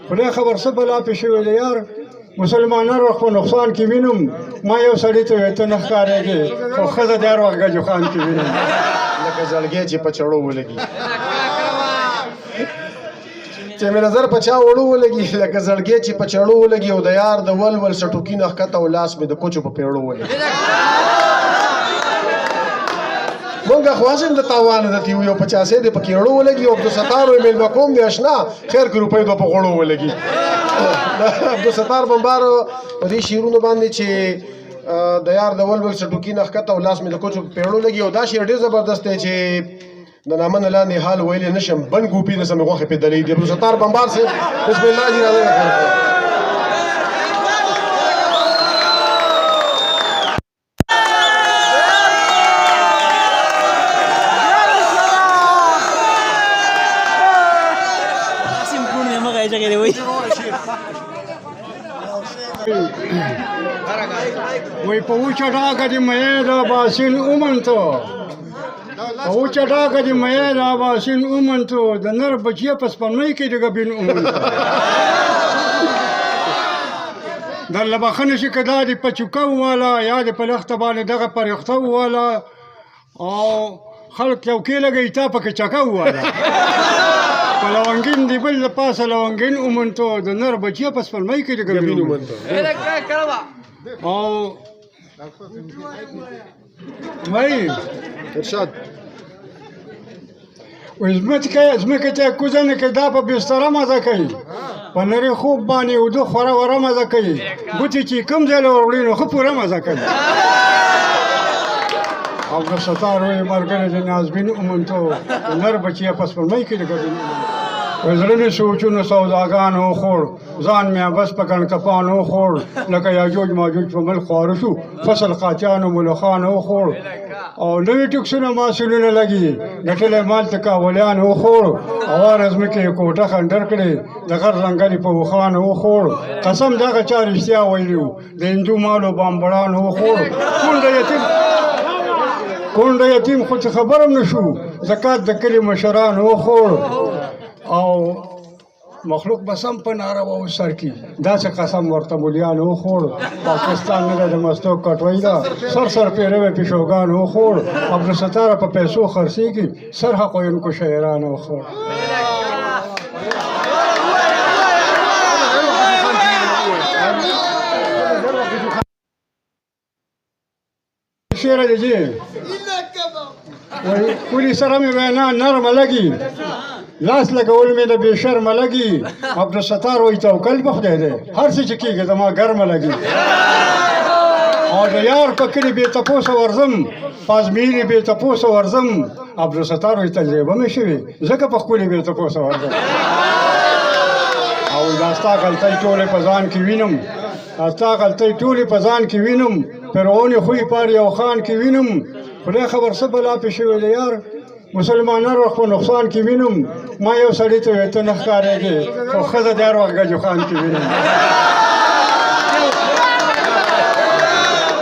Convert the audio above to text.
خدای خبر څه بلا پې شوې ده یار مسلمانان وخت په نقصان کې وینم ما یو سړي ته وویل ته نه ښکارېږې خو ښځه د هر وخت ګجو خان کې وینم لکه زړګی چې په چړو ولګي چې مې نظر په چا وړو ولګي لکه زړګی چې په چړو ولګي او د یار د ولول سټوکي نه ښکته او لاس مې د کوچو په پیړو ولګي مونږ خو هسې د تاوان درته یو 50 د په کېړو ولګي او عبدالستار وایي میلمه کوم دی اشنا خیر که روپۍ دوه په غوړو ولګي عبدالستار بمبار په دې شعرونو باندې چې د یار د ولول سټوکي نه ښکته او لاس مې د کوچو په پیړو لګي او دا شعر ډېر زبردست دی چې د نامه نه لاندې حال ویلی نه شم بند ګوپي د سمې غوښې پې دلی دي عبدالستار بمبار صاحب بسم الله جي راځئ وای په وچه ډاګه دې مې د باسین اومنتو په وچه ډاګه دې مې د باسین اومنتو د نر بچیه په سپلمۍ کې د ګبین اومنتو درله بخښنه شي که دا دې په چوکه وواله یا دې په لخته باندې دغه پرېخته وواله او خلک چوکې لګوي تا پکې چکه وواله په لونګین دی بل د پاسه لونګین اومنتو د نر بچیه په سپلمۍ کې د ګبین اومنتو او وای ارشاد ځمکې ته کوزه نه کوي دا په بستره مزه کوي په نري خوب باندې اوده خوره وره مزه کوي ګوتې چې کوم ځای له وروړي نو ښه پوره مزه کوي عبدالستار وایي ملګری د نازبین اومنتو د نر بچیه په سپلمۍ کې د ګبین اومنتو زړه مې سوچونو سوداګانو وخوړ ځان مې بس په کڼکپانو وخوړ لکه یاجوج ماجوج په ملک خواره شو فصل قاچانو ملخانو وخوړ او نوي ټکسونه ماسولونه لګي ګټلی مال ته کاولیانو وخوړ اواره ځمکې یې کوټه خنډر کړې د غر ځنګل په وخانو وخوړ قسم دغه چا رښتیا ویلي وو د هندو مالو بامبړانو وخوړ کونډه یتیم خو څه خبر هم نه شو زکات د کلي مشرانو وخوړ او مخلوق به سم په نارواو سر کې داسې قسم ورته مولیانو وخوړ پاکستان نه ده د مستو کټوۍ ده سر پیروی پیشوګانو وخوړ عبدالستاره په پیسو خرڅېږي سر حق ویونکو شاعرانو وخوړ شعر دی جی وایي کلي سره مې وینا نرمه لګي لاس لګول مې د بې شرمه لګي عبدالستار وایي توکل په خدای دی هر څه چې کېږي زما ګرمه لګي او د یار په کلي بې تپوسه ورځم په ازمېري بې تپوسه ورځم عبدالستار وایي تجربه مې شوې ځکه په ښکلي بې تپوسه ورځم او دا ستا غلطۍ ټولې په ځان کې وینم ستا غلطۍ ټولې په ځان کې وینم فرعونې خوی پار یو خان کې وینم خدای خبر څه بلا پې شوې ده یار مسلمانان وخت په نقصان کې وینم ما یو سړي ته وویل ته نه ښکارېږې خو ښځه د هر وخت ګجو خان کې وینم